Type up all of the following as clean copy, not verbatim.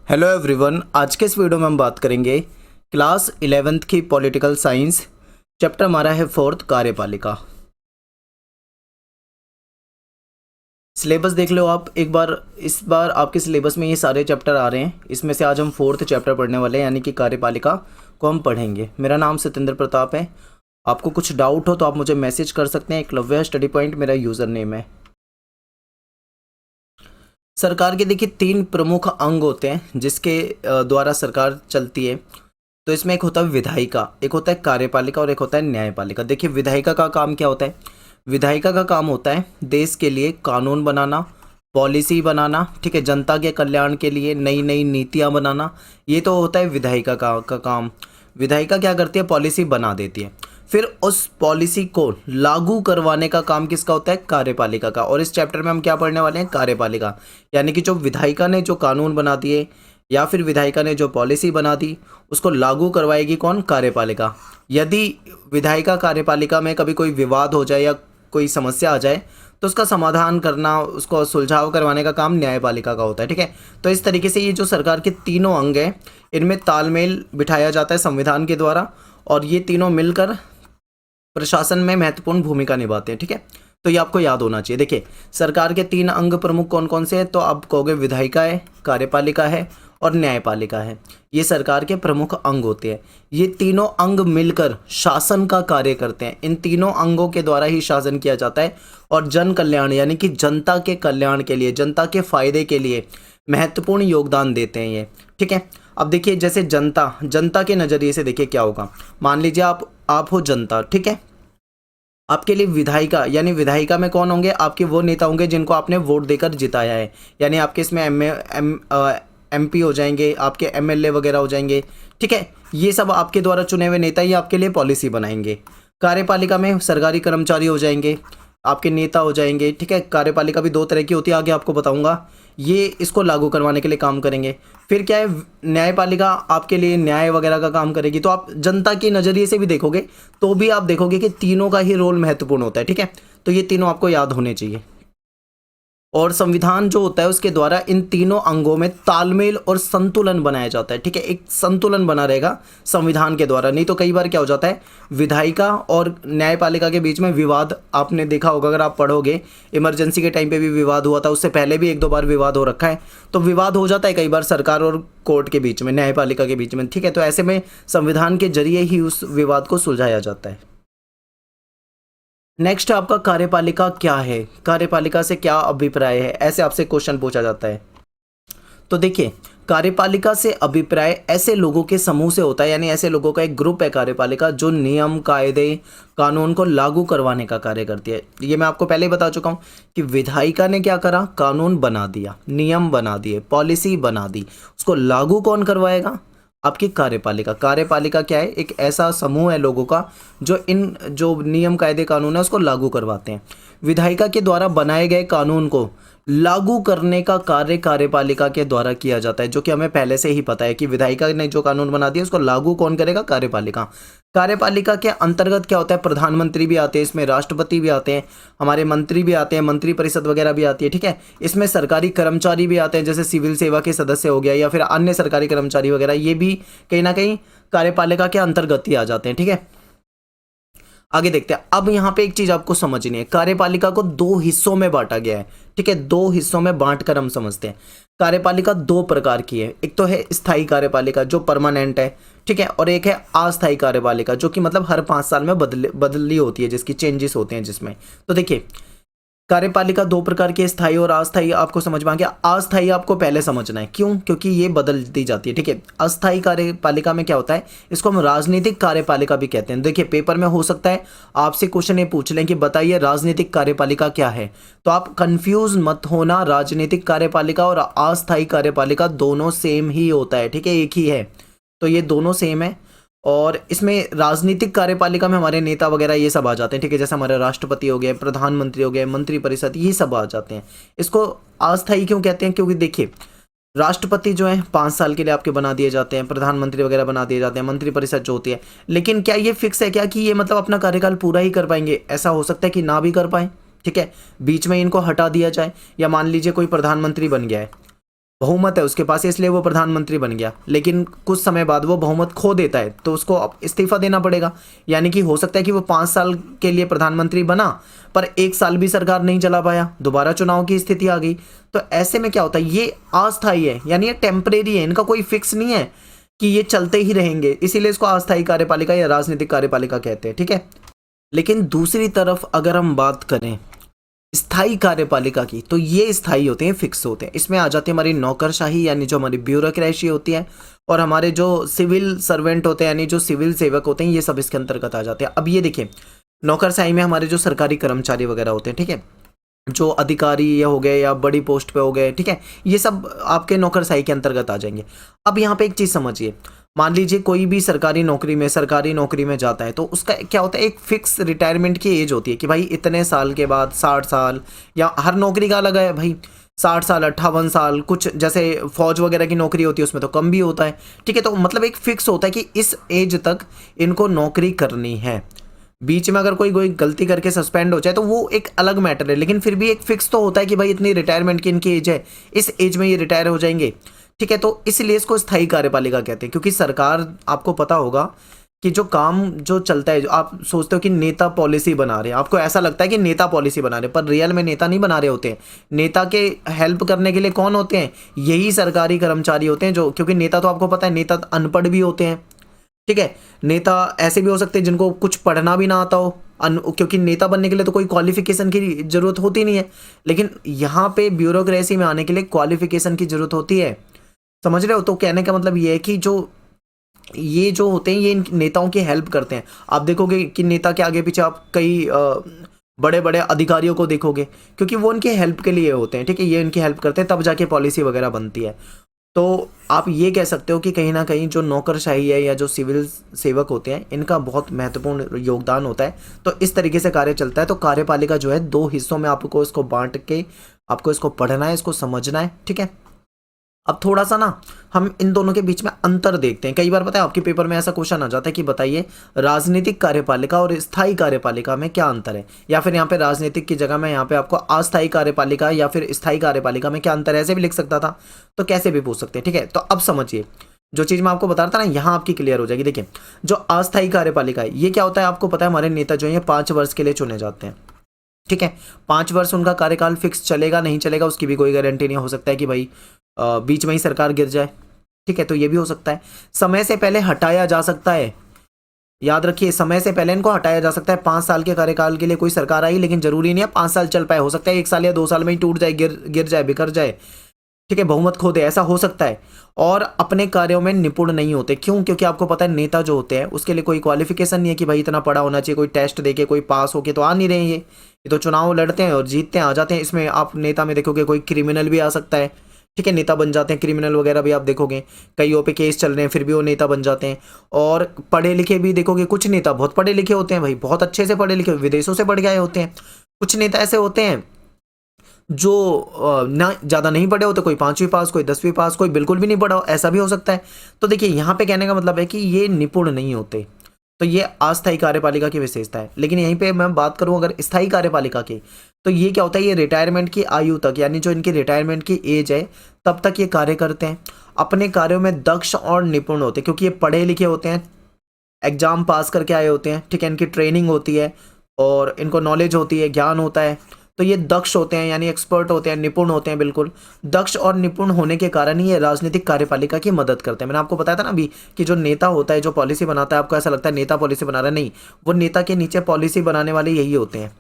Hello everyone, आज के इस वीडियो में हम बात करेंगे क्लास 11th की पॉलिटिकल साइंस। चैप्टर हमारा है 4th कार्यपालिका। सिलेबस देख लो आप एक बार। इस बार आपके सिलेबस में ये सारे चैप्टर आ रहे हैं। इसमें से आज हम 4th चैप्टर पढ़ने वाले हैं, यानी कि कार्यपालिका को हम पढ़ेंगे। मेरा नाम सत्येंद्र प्रताप है। आपको कुछ डाउट हो तो आप मुझे मैसेज कर सकते हैं। एकलव्य स्टडी पॉइंट मेरा यूज़र नेम है। सरकार के देखिए 3 प्रमुख अंग होते हैं जिसके द्वारा सरकार चलती है। तो इसमें एक होता है विधायिका, एक होता है कार्यपालिका और एक होता है न्यायपालिका। देखिए विधायिका का काम क्या होता है? विधायिका का काम होता है देश के लिए कानून बनाना, पॉलिसी बनाना, ठीक है, जनता के कल्याण के लिए नई नई नीतियां बनाना। ये तो होता है विधायिका का काम। विधायिका क्या करती है? पॉलिसी बना देती है। फिर उस पॉलिसी को लागू करवाने का काम किसका होता है? कार्यपालिका का। और इस चैप्टर में हम क्या पढ़ने वाले हैं? कार्यपालिका, यानी कि जो विधायिका ने जो कानून बना दिए या फिर विधायिका ने जो पॉलिसी बना दी उसको लागू करवाएगी कौन? कार्यपालिका। यदि विधायिका कार्यपालिका में कभी कोई विवाद हो जाए या कोई समस्या आ जाए तो उसका समाधान करना, उसको सुलझाव करवाने का काम न्यायपालिका का होता है, ठीक है। तो इस तरीके से ये जो सरकार के तीनों अंग हैं इनमें तालमेल बिठाया जाता है संविधान के द्वारा, और ये तीनों मिलकर प्रशासन में महत्वपूर्ण भूमिका निभाते हैं, ठीक है। तो ये आपको याद होना चाहिए। देखिए सरकार के 3 अंग प्रमुख कौन कौन से हैं? तो आप कहोगे विधायिका है, कार्यपालिका है और न्यायपालिका है। ये सरकार के प्रमुख अंग होते हैं। ये तीनों अंग मिलकर शासन का कार्य करते हैं। इन तीनों अंगों के द्वारा ही शासन किया जाता है और जन कल्याण यानी कि जनता के कल्याण के लिए, जनता के फायदे के लिए महत्वपूर्ण योगदान देते हैं ये, ठीक है। अब देखिए जैसे जनता के नज़रिए से देखिए क्या होगा। मान लीजिए आप हो जनता, ठीक है। आपके लिए विधायिका, यानी विधायिका में कौन होंगे? आपके वो नेता होंगे जिनको आपने वोट देकर जिताया है। यानी आपके इसमें एमपी हो जाएंगे, आपके एमएलए वगैरह हो जाएंगे, ठीक है। ये सब आपके द्वारा चुने हुए नेता ही आपके लिए पॉलिसी बनाएंगे। कार्यपालिका में सरकारी कर्मचारी हो जाएंगे, आपके नेता हो जाएंगे, ठीक है। कार्यपालिका भी 2 तरह की होती है, आगे आपको बताऊंगा। ये इसको लागू करवाने के लिए काम करेंगे। फिर क्या है? न्यायपालिका आपके लिए न्याय वगैरह का काम करेगी। तो आप जनता के नज़रिए से भी देखोगे तो भी आप देखोगे कि तीनों का ही रोल महत्वपूर्ण होता है, ठीक है। तो ये तीनों आपको याद होने चाहिए। और संविधान जो होता है उसके द्वारा इन तीनों अंगों में तालमेल और संतुलन बनाया जाता है, ठीक है। एक संतुलन बना रहेगा संविधान के द्वारा। नहीं तो कई बार क्या हो जाता है, विधायिका और न्यायपालिका के बीच में विवाद आपने देखा होगा। अगर आप पढ़ोगे, इमरजेंसी के टाइम पे भी विवाद हुआ था, उससे पहले भी 1-2 बार विवाद हो रखा है। तो विवाद हो जाता है कई बार सरकार और कोर्ट के बीच में, न्यायपालिका के बीच में, ठीक है। तो ऐसे में संविधान के जरिए ही उस विवाद को सुलझाया जाता है। नेक्स्ट आपका कार्यपालिका क्या है, कार्यपालिका से क्या अभिप्राय है, ऐसे आपसे क्वेश्चन पूछा जाता है। तो देखिए कार्यपालिका से अभिप्राय ऐसे लोगों के समूह से होता है, यानी ऐसे लोगों का एक ग्रुप है कार्यपालिका जो नियम, कायदे, कानून को लागू करवाने का कार्य करती है। ये मैं आपको पहले ही बता चुका हूँ कि विधायिका ने क्या करा? कानून बना दिया, नियम बना दिए, पॉलिसी बना दी। उसको लागू कौन करवाएगा? आपकी कार्यपालिका। कार्यपालिका क्या है? एक ऐसा समूह है लोगों का जो नियम, कायदे, कानून है उसको लागू करवाते हैं। विधायिका के द्वारा बनाए गए कानून को लागू करने का कार्य कार्यपालिका के द्वारा किया जाता है, जो कि हमें पहले से ही पता है कि विधायिका ने जो कानून बना दिया उसको लागू कौन करेगा? कार्यपालिका। कार्यपालिका के अंतर्गत क्या होता है? प्रधानमंत्री भी आते हैं इसमें, राष्ट्रपति भी आते हैं, हमारे मंत्री भी आते हैं, मंत्री परिषद वगैरह भी आती है, ठीक है। इसमें सरकारी कर्मचारी भी आते हैं, जैसे सिविल सेवा के सदस्य हो गया या फिर अन्य सरकारी कर्मचारी वगैरह, ये भी कहीं ना कहीं कार्यपालिका के अंतर्गत ही आ जाते हैं, ठीक है। आगे देखते हैं। अब यहाँ पे एक चीज आपको समझनी है, कार्यपालिका को 2 हिस्सों में बांटा गया है, ठीक है। 2 हिस्सों में बांटकर हम समझते हैं। कार्यपालिका 2 प्रकार की है। एक तो है स्थायी कार्यपालिका जो परमानेंट है, ठीक है, और एक है अस्थायी कार्यपालिका जो कि मतलब हर 5 साल में बदली होती है, जिसकी चेंजेस होते हैं जिसमें। तो देखिए कार्यपालिका 2 प्रकार की, स्थायी और अस्थायी। आपको समझ में आ गया? अस्थायी आपको पहले समझना है, क्यों? क्योंकि ये बदल दी जाती है, ठीक है। अस्थायी कार्यपालिका में क्या होता है? इसको हम राजनीतिक कार्यपालिका भी कहते हैं। देखिए पेपर में हो सकता है आपसे क्वेश्चन ये पूछ लें कि बताइए राजनीतिक कार्यपालिका क्या है, तो आप कंफ्यूज मत होना। राजनीतिक कार्यपालिका और अस्थायी कार्यपालिका दोनों सेम ही होता है, ठीक है, एक ही है। तो ये दोनों सेम है। और इसमें राजनीतिक कार्यपालिका में हमारे नेता वगैरह ये सब आ जाते हैं, ठीक है, जैसे हमारे राष्ट्रपति हो गए, प्रधानमंत्री हो गए, मंत्री परिषद, ये सब आ जाते हैं। इसको अस्थायी क्यों कहते हैं? क्योंकि देखिए राष्ट्रपति जो है 5 साल के लिए आपके बना दिए जाते हैं, प्रधानमंत्री वगैरह बना दिए जाते हैं, मंत्री परिषद जो होती है। लेकिन क्या ये फिक्स है क्या कि ये मतलब अपना कार्यकाल पूरा ही कर पाएंगे? ऐसा हो सकता है कि ना भी कर पाए, ठीक है, बीच में इनको हटा दिया जाए। या मान लीजिए कोई प्रधानमंत्री बन गया है, बहुमत है उसके पास, इसलिए वो प्रधानमंत्री बन गया, लेकिन कुछ समय बाद वो बहुमत खो देता है तो उसको अब इस्तीफा देना पड़ेगा। यानी कि हो सकता है कि वो 5 साल के लिए प्रधानमंत्री बना, पर 1 साल भी सरकार नहीं चला पाया, दोबारा चुनाव की स्थिति आ गई। तो ऐसे में क्या होता है, ये अस्थायी है, यानी ये टेम्परेरी है, इनका कोई फिक्स नहीं है कि ये चलते ही रहेंगे, इसीलिए इसको अस्थायी कार्यपालिका या राजनीतिक कार्यपालिका कहते हैं, ठीक है। लेकिन दूसरी तरफ अगर हम बात करें स्थायी कार्यपालिका की, तो ये स्थायी होते हैं, फिक्स होते हैं। इसमें आ जाती है हमारी नौकरशाही, यानी जो हमारी ब्यूरोक्रेसी होती है, और हमारे जो सिविल सर्वेंट होते हैं, यानी जो सिविल सेवक होते हैं, ये सब इसके अंतर्गत आ जाते हैं। अब ये देखिए, नौकरशाही में हमारे जो सरकारी कर्मचारी वगैरह होते हैं, ठीक है, जो अधिकारी ये हो गए या बड़ी पोस्ट पे हो गए, ठीक है, ये सब आपके नौकरशाही के अंतर्गत आ जाएंगे। अब यहाँ पे एक चीज़ समझिए, मान लीजिए कोई भी सरकारी नौकरी में जाता है, तो उसका क्या होता है, एक फिक्स रिटायरमेंट की एज होती है कि भाई इतने साल के बाद 60 साल, या हर नौकरी का अलग है भाई, 60 साल, 58 साल, कुछ जैसे फौज वगैरह की नौकरी होती है उसमें तो कम भी होता है, ठीक है। तो मतलब एक फिक्स होता है कि इस एज तक इनको नौकरी करनी है। बीच में अगर कोई गलती करके सस्पेंड हो जाए तो वो एक अलग मैटर है, लेकिन फिर भी एक फिक्स तो होता है कि भाई इतनी रिटायरमेंट की इनकी एज है, इस एज में ये रिटायर हो जाएंगे, ठीक है। तो इसलिए इसको स्थायी कार्यपालिका कहते हैं, क्योंकि सरकार, आपको पता होगा कि जो काम जो चलता है, जो आप सोचते हो कि नेता पॉलिसी बना रहे हैं, आपको ऐसा लगता है कि नेता पॉलिसी बना रहे हैं, पर रियल में नेता नहीं बना रहे होते हैं। नेता के हेल्प करने के लिए कौन होते हैं, यही सरकारी कर्मचारी होते हैं, जो, क्योंकि नेता तो आपको पता है नेता अनपढ़ भी होते हैं, ठीक है। नेता ऐसे भी हो सकते हैं जिनको कुछ पढ़ना भी ना आता हो, क्योंकि नेता बनने के लिए तो कोई क्वालिफिकेशन की जरूरत होती नहीं है, लेकिन यहाँ पे ब्यूरोक्रेसी में आने के लिए क्वालिफिकेशन की जरूरत होती है, समझ रहे हो। तो कहने का मतलब ये है कि ये जो होते हैं, ये इन नेताओं की हेल्प करते हैं। आप देखोगे कि नेता के आगे पीछे आप कई बड़े बड़े अधिकारियों को देखोगे, क्योंकि वो उनकी हेल्प के लिए होते हैं, ठीक है, ये उनकी हेल्प करते हैं, तब जाके पॉलिसी वगैरह बनती है। तो आप ये कह सकते हो कि कहीं ना कहीं जो नौकरशाही है या जो सिविल सेवक होते हैं, इनका बहुत महत्वपूर्ण योगदान होता है। तो इस तरीके से कार्य चलता है। तो कार्यपालिका जो है 2 हिस्सों में आपको इसको बांट के आपको इसको पढ़ना है, इसको समझना है, ठीक है। अब थोड़ा सा ना हम इन दोनों के बीच में अंतर देखते हैं। कई बार पता है आपके पेपर में ऐसा क्वेश्चन आ जाता है कि बताइए राजनीतिक कार्यपालिका और स्थायी कार्यपालिका में क्या अंतर है, या फिर यहाँ पे राजनीतिक की जगह में यहाँ पे आपको अस्थायी कार्यपालिका या फिर स्थायी कार्यपालिका में क्या अंतर है, ऐसे भी लिख सकता था, तो कैसे भी पूछ सकते हैं, ठीक है। तो अब समझिए, जो चीज़ मैं आपको बता रहा था ना, यहाँ आपकी क्लियर हो जाएगी। देखिए, जो अस्थायी कार्यपालिका है, ये क्या होता है, आपको पता है हमारे नेता जो है 5 वर्ष के लिए चुने जाते हैं, ठीक है। 5 वर्ष उनका कार्यकाल फिक्स चलेगा नहीं चलेगा उसकी भी कोई गारंटी नहीं, हो सकता है कि भाई बीच में ही सरकार गिर जाए, ठीक है, तो ये भी हो सकता है। समय से पहले हटाया जा सकता है, याद रखिए, समय से पहले इनको हटाया जा सकता है। 5 साल के कार्यकाल के लिए कोई सरकार आई, लेकिन जरूरी नहीं है 5 साल चल पाए, हो सकता है 1 साल या 2 साल में ही टूट जाए, गिर जाए, बिखर जाए, ठीक है, बहुमत खो दे, ऐसा हो सकता है। और अपने कार्यों में निपुण नहीं होते, क्यों, क्योंकि आपको पता है नेता जो होते हैं उसके लिए कोई क्वालिफिकेशन नहीं है कि भाई इतना पढ़ा होना चाहिए, कोई टेस्ट देके कोई पास होके तो आ नहीं रहे ये तो चुनाव लड़ते हैं और जीतते हैं, आ जाते हैं। इसमें आप नेता में देखोगे कोई क्रिमिनल भी आ सकता है, ठीक है, नेता बन जाते हैं, क्रिमिनल वगैरह भी आप देखोगे, कईयों पे केस चल रहे हैं फिर भी वो नेता बन जाते हैं। और पढ़े लिखे भी देखोगे, कुछ नेता बहुत पढ़े लिखे होते हैं भाई, बहुत अच्छे से पढ़े लिखे, विदेशों से पढ़ के आए होते हैं। कुछ नेता ऐसे होते हैं जो ना ज़्यादा नहीं पढ़े होते, कोई 5वीं पास, कोई 10वीं पास, कोई बिल्कुल भी नहीं पढ़ा हो, ऐसा भी हो सकता है। तो देखिए, यहाँ पे कहने का मतलब है कि ये निपुण नहीं होते, तो ये अस्थायी कार्यपालिका की विशेषता है। लेकिन यहीं पे मैं बात करूं अगर स्थायी कार्यपालिका की, तो ये क्या होता है, ये रिटायरमेंट की आयु तक, यानी जो इनकी रिटायरमेंट की एज है तब तक ये कार्य करते हैं, अपने कार्यों में दक्ष और निपुण होते हैं, क्योंकि ये पढ़े लिखे होते हैं, एग्जाम पास करके आए होते हैं, ठीक है, इनकी ट्रेनिंग होती है और इनको नॉलेज होती है, ज्ञान होता है, तो ये दक्ष होते हैं, यानी एक्सपर्ट होते हैं, निपुण होते हैं। बिल्कुल दक्ष और निपुण होने के कारण ही ये राजनीतिक कार्यपालिका की मदद करते हैं। मैंने आपको बताया था ना अभी कि जो नेता होता है, जो पॉलिसी बनाता है, आपको ऐसा लगता है नेता पॉलिसी बना रहा है, नहीं, वो नेता के नीचे पॉलिसी बनाने वाले यही होते हैं,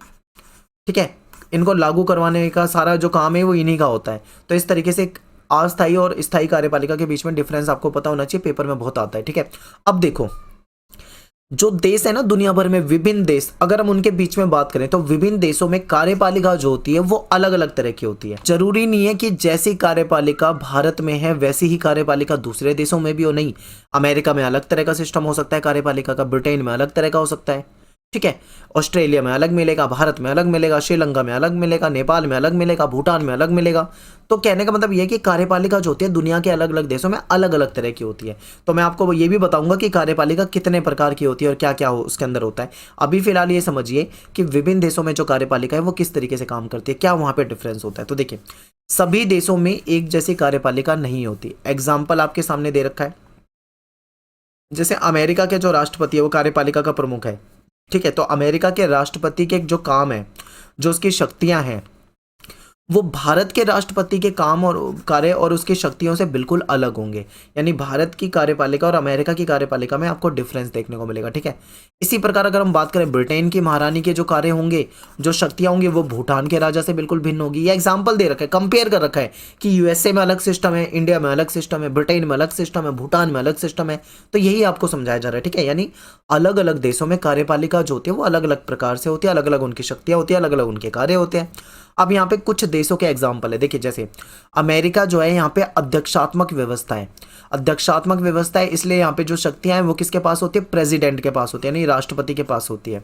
ठीक है, इनको लागू करवाने का सारा जो काम है वो इन्हीं का होता है। तो इस तरीके से अस्थायी और स्थायी कार्यपालिका के बीच में डिफरेंस आपको पता होना चाहिए, पेपर में बहुत आता है, ठीक है। अब देखो, जो देश है ना दुनिया भर में, विभिन्न देश, अगर हम उनके बीच में बात करें तो विभिन्न देशों में कार्यपालिका जो होती है वो अलग अलग तरह की होती है। जरूरी नहीं है कि जैसी कार्यपालिका भारत में है वैसी ही कार्यपालिका दूसरे देशों में भी हो, नहीं। अमेरिका में अलग तरह का सिस्टम हो सकता है कार्यपालिका का, ब्रिटेन में अलग तरह का हो सकता है, ठीक है, ऑस्ट्रेलिया में अलग मिलेगा, भारत में अलग मिलेगा, श्रीलंका में अलग मिलेगा, नेपाल में अलग मिलेगा, भूटान में अलग मिलेगा। तो कहने का मतलब यह है कि कार्यपालिका जो होती है दुनिया के अलग अलग देशों में अलग अलग तरह की होती है। तो मैं आपको ये भी बताऊंगा कि कार्यपालिका कितने प्रकार की होती है और क्या क्या हो उसके अंदर होता है। अभी फिलहाल ये समझिए कि विभिन्न देशों में जो कार्यपालिका है वो किस तरीके से काम करती है, क्या वहाँ पे डिफरेंस होता है। तो देखिए, सभी देशों में एक जैसी कार्यपालिका नहीं होती। एग्जाम्पल आपके सामने दे रखा है, जैसे अमेरिका के जो राष्ट्रपति है वो कार्यपालिका का प्रमुख है, ठीक है। तो अमेरिका के राष्ट्रपति के जो काम है, जो उसकी शक्तियां हैं, वो भारत के राष्ट्रपति के काम और कार्य और उसकी शक्तियों से बिल्कुल अलग होंगे। यानी भारत की कार्यपालिका और अमेरिका की कार्यपालिका में आपको डिफरेंस देखने को मिलेगा, ठीक है। इसी प्रकार अगर हम बात करें ब्रिटेन की महारानी के जो कार्य होंगे, जो शक्तियां होंगी, वो भूटान के राजा से बिल्कुल भिन्न होगी। ये एग्जाम्पल दे रखा है, कंपेयर कर रखा है कि यूएसए में अलग सिस्टम है, इंडिया में अलग सिस्टम है, ब्रिटेन में अलग सिस्टम है, भूटान में अलग सिस्टम है। तो यही आपको समझाया जा रहा है, ठीक है। यानी अलग अलग देशों में कार्यपालिका जो होती है वो अलग अलग प्रकार से होती है, अलग अलग उनकी शक्तियां होती है, अलग अलग उनके कार्य होते हैं। अब यहाँ पे कुछ देशों के एग्जाम्पल है, देखिए जैसे अमेरिका जो है, यहाँ पे अध्यक्षात्मक व्यवस्था है। अध्यक्षात्मक व्यवस्था है इसलिए यहाँ पे जो शक्तियां हैं वो किसके पास होती है? प्रेसिडेंट के पास होती है, यानी राष्ट्रपति के पास होती है।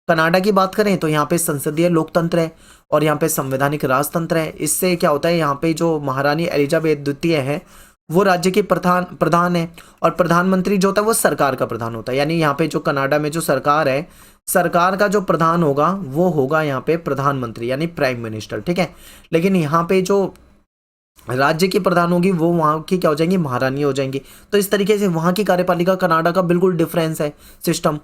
कनाडा की बात करें तो यहाँ पे संसदीय लोकतंत्र है और यहाँ पे संवैधानिक राजतंत्र है। इससे क्या होता है, यहाँ पे जो महारानी एलिजाबेथ द्वितीय है वो राज्य की प्रधान है, और प्रधानमंत्री जो होता है वो सरकार का प्रधान होता है। यानी यहाँ पे जो कनाडा में जो सरकार है, सरकार का जो प्रधान होगा वो होगा यहाँ पे प्रधानमंत्री, यानी प्राइम मिनिस्टर, ठीक है। लेकिन यहाँ पे जो राज्य की प्रधान होगी वो वहाँ की क्या हो जाएंगी? महारानी हो जाएंगी। तो इस तरीके से वहाँ की कार्यपालिका कनाडा का बिल्कुल डिफरेंस है सिस्टम।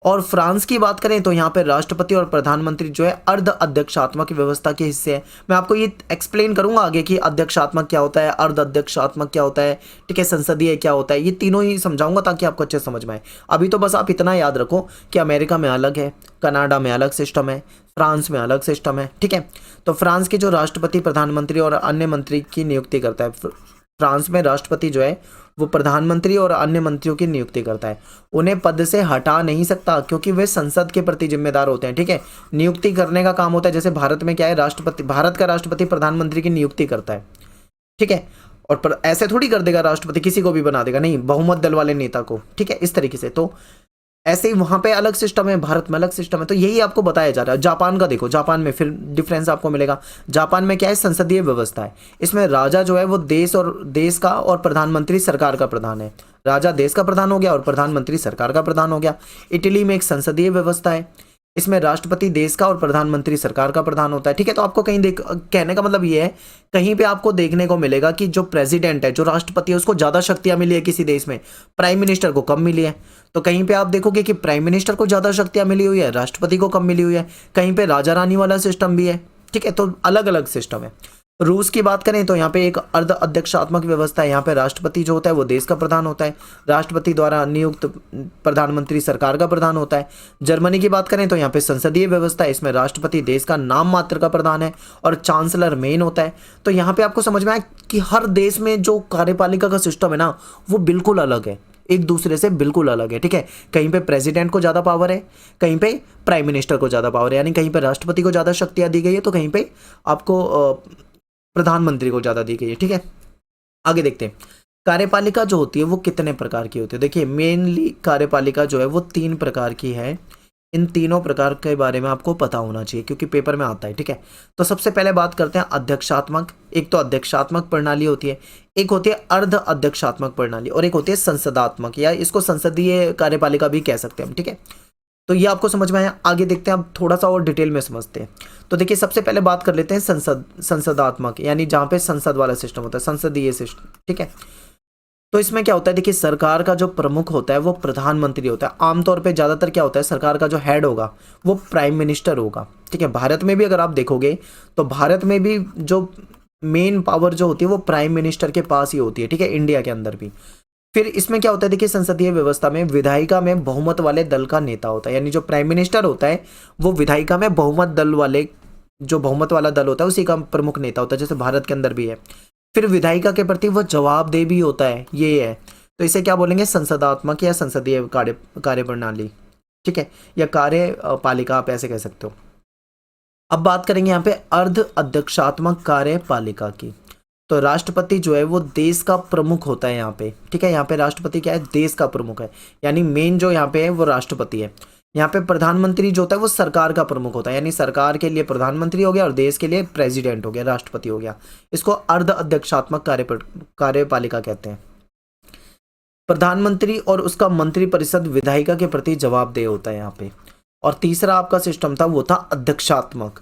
और फ्रांस की बात करें तो यहाँ पे राष्ट्रपति और प्रधानमंत्री जो है अर्ध अध्यक्षात्मक व्यवस्था के हिस्से हैं। मैं आपको ये एक्सप्लेन करूंगा आगे कि अध्यक्षात्मक क्या होता है, अर्ध अध्यक्षात्मक क्या होता है, ठीक है, संसदीय क्या होता है, ये तीनों ही समझाऊंगा ताकि आपको अच्छे समझ में आए। अभी तो बस आप इतना याद रखो कि अमेरिका में अलग है, कनाडा में अलग सिस्टम है, फ्रांस में अलग सिस्टम है, ठीक है। तो फ्रांस के जो राष्ट्रपति, प्रधानमंत्री और अन्य मंत्री की नियुक्ति करता है। फ्रांस में राष्ट्रपति जो है वो प्रधानमंत्री और अन्य मंत्रियों की नियुक्ति करता है। उन्हें पद से हटा नहीं सकता क्योंकि वे संसद के प्रति जिम्मेदार होते हैं, ठीक है। नियुक्ति करने का काम होता है, जैसे भारत में क्या है, राष्ट्रपति, भारत का राष्ट्रपति प्रधानमंत्री की नियुक्ति करता है, ठीक है। और ऐसे थोड़ी कर देगा राष्ट्रपति, किसी को भी बना देगा, नहीं, बहुमत दल वाले नेता को, ठीक है, इस तरीके से। तो ऐसे ही वहां पे अलग सिस्टम है, भारत में अलग सिस्टम है। तो यही आपको बताया जा रहा है। जापान का देखो, जापान में फिर डिफरेंस आपको मिलेगा। जापान में क्या है? संसदीय व्यवस्था है। इसमें राजा जो है वो देश का और प्रधानमंत्री सरकार का प्रधान है। राजा देश का प्रधान हो गया और प्रधानमंत्री सरकार का प्रधान हो गया। इटली में एक संसदीय व्यवस्था है, इसमें राष्ट्रपति देश का और प्रधानमंत्री सरकार का प्रधान होता है, ठीक है। तो आपको कहीं कहने का मतलब ये है, कहीं पे आपको देखने को मिलेगा कि जो प्रेसिडेंट है, जो राष्ट्रपति है, उसको ज्यादा शक्तियां मिली है किसी देश में, प्राइम मिनिस्टर को कम मिली है। तो कहीं पे आप देखोगे कि प्राइम मिनिस्टर को ज्यादा शक्तियां मिली हुई है, राष्ट्रपति को कम मिली हुई है। कहीं पे राजा रानी वाला सिस्टम भी है, ठीक है। तो अलग अलग सिस्टम है। रूस की बात करें तो यहाँ पे एक अर्ध अध्यक्षात्मक व्यवस्था है। यहाँ पे राष्ट्रपति जो होता है वो देश का प्रधान होता है, राष्ट्रपति द्वारा नियुक्त प्रधानमंत्री सरकार का प्रधान होता है। जर्मनी की बात करें तो यहाँ पे संसदीय व्यवस्था है, इसमें राष्ट्रपति देश का नाम मात्र का प्रधान है और चांसलर मेन होता है। तो यहाँ पे आपको समझ में आया कि हर देश में जो कार्यपालिका का सिस्टम है ना, वो बिल्कुल अलग है, एक दूसरे से बिल्कुल अलग है, ठीक है। कहीं पे प्रेसिडेंट को ज्यादा पावर है, कहीं पे प्राइम मिनिस्टर को ज्यादा पावर है, यानी कहीं पे राष्ट्रपति को ज्यादा शक्तियां दी गई है तो कहीं पे आपको प्रधानमंत्री को ज्यादा दी गई है, ठीक है। आगे देखते हैं कार्यपालिका जो होती है वो कितने प्रकार की होती है। देखिए मेनली कार्यपालिका जो है वो 3 प्रकार की है। इन तीनों प्रकार के बारे में आपको पता होना चाहिए क्योंकि पेपर में आता है, ठीक है। तो सबसे पहले बात करते हैं अध्यक्षात्मक। एक तो अध्यक्षात्मक प्रणाली होती है, एक होती है अर्ध अध्यक्षात्मक प्रणाली और एक होती है संसदात्मक, या इसको संसदीय कार्यपालिका भी कह सकते हैं हम, ठीक है। तो ये आपको समझ में आया। आगे देखते हैं, अब थोड़ा सा और डिटेल में समझते हैं। तो देखिए सबसे पहले बात कर लेते हैं संसदात्मक, यानी जहां पे संसद वाला सिस्टम होता है, संसदीय सिस्टम, ठीक है। तो इसमें क्या होता है, देखिए सरकार का जो प्रमुख होता है वो प्रधानमंत्री होता है। आमतौर पे ज्यादातर क्या होता है, सरकार का जो हेड होगा वो प्राइम मिनिस्टर होगा, ठीक है। भारत में भी अगर आप देखोगे तो भारत में भी जो मेन पावर जो होती है वो प्राइम मिनिस्टर के पास ही होती है, ठीक है, इंडिया के अंदर भी। फिर इसमें क्या होता है, देखिए संसदीय व्यवस्था में विधायिका में बहुमत वाले दल का नेता होता है, यानी जो प्राइम मिनिस्टर होता है वो विधायिका में बहुमत दल वाले, जो बहुमत वाला दल होता है उसी का प्रमुख नेता होता है, जैसे भारत के अंदर भी है। फिर विधायिका के प्रति वो जवाबदेह भी होता है, ये है। तो इसे क्या बोलेंगे, संसदात्मक या संसदीय कार्य प्रणाली, ठीक है, या कार्यपालिका आप ऐसे कह सकते हो। अब बात करेंगे यहाँ पे अर्ध अध्यक्षात्मक कार्यपालिका की। तो राष्ट्रपति जो है वो देश का प्रमुख होता है यहाँ पे, ठीक है। यहाँ पे राष्ट्रपति क्या है, देश का प्रमुख है, यानी मेन जो यहाँ पे है वो राष्ट्रपति है। यहाँ पे प्रधानमंत्री जो होता है वो सरकार का प्रमुख होता है, यानी सरकार के लिए प्रधानमंत्री हो गया और देश के लिए प्रेसिडेंट हो गया, राष्ट्रपति हो गया। इसको अर्ध अध्यक्षात्मक कार्यपालिका कहते हैं। प्रधानमंत्री और उसका मंत्री परिषद विधायिका के प्रति जवाबदेह होता है यहाँ पे। और तीसरा आपका सिस्टम था वो था अध्यक्षात्मक,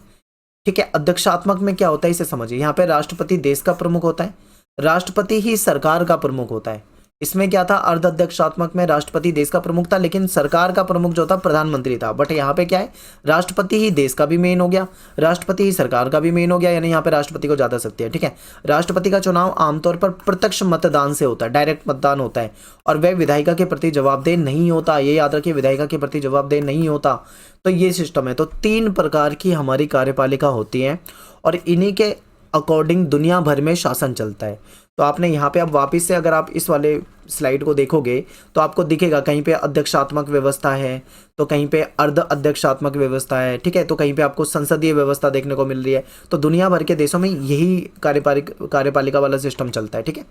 ठीक है। अध्यक्षात्मक में क्या होता है इसे समझिए। यहाँ पे राष्ट्रपति देश का प्रमुख होता है, राष्ट्रपति ही सरकार का प्रमुख होता है। इसमें क्या था, अर्ध अध्यक्षात्मक में राष्ट्रपति देश का प्रमुख था, लेकिन सरकार का प्रमुख जो था प्रधानमंत्री था। बट यहाँ पे क्या है, राष्ट्रपति ही देश का भी मेन हो गया, राष्ट्रपति ही सरकार का भी मेन हो गया, यानी यहाँ पे राष्ट्रपति को ज्यादा शक्ति है। ठीक है। राष्ट्रपति का चुनाव आमतौर पर प्रत्यक्ष मतदान से होता है, डायरेक्ट मतदान होता है, और वह विधायिका के प्रति जवाबदेह नहीं होता। ये याद रखिए, विधायिका के प्रति जवाबदेह नहीं होता। तो ये सिस्टम है। तो 3 प्रकार की हमारी कार्यपालिका होती है, और इन्हीं के अकॉर्डिंग दुनिया भर में शासन चलता है। तो आपने यहाँ पे अब वापस से अगर आप इस वाले स्लाइड को देखोगे तो आपको दिखेगा कहीं पे अध्यक्षात्मक व्यवस्था है, तो कहीं पे अर्ध अध्यक्षात्मक व्यवस्था है। ठीक है। तो कहीं पे आपको संसदीय व्यवस्था देखने को मिल रही है। तो दुनिया भर के देशों में यही कार्यपालिका वाला सिस्टम चलता है। ठीक है।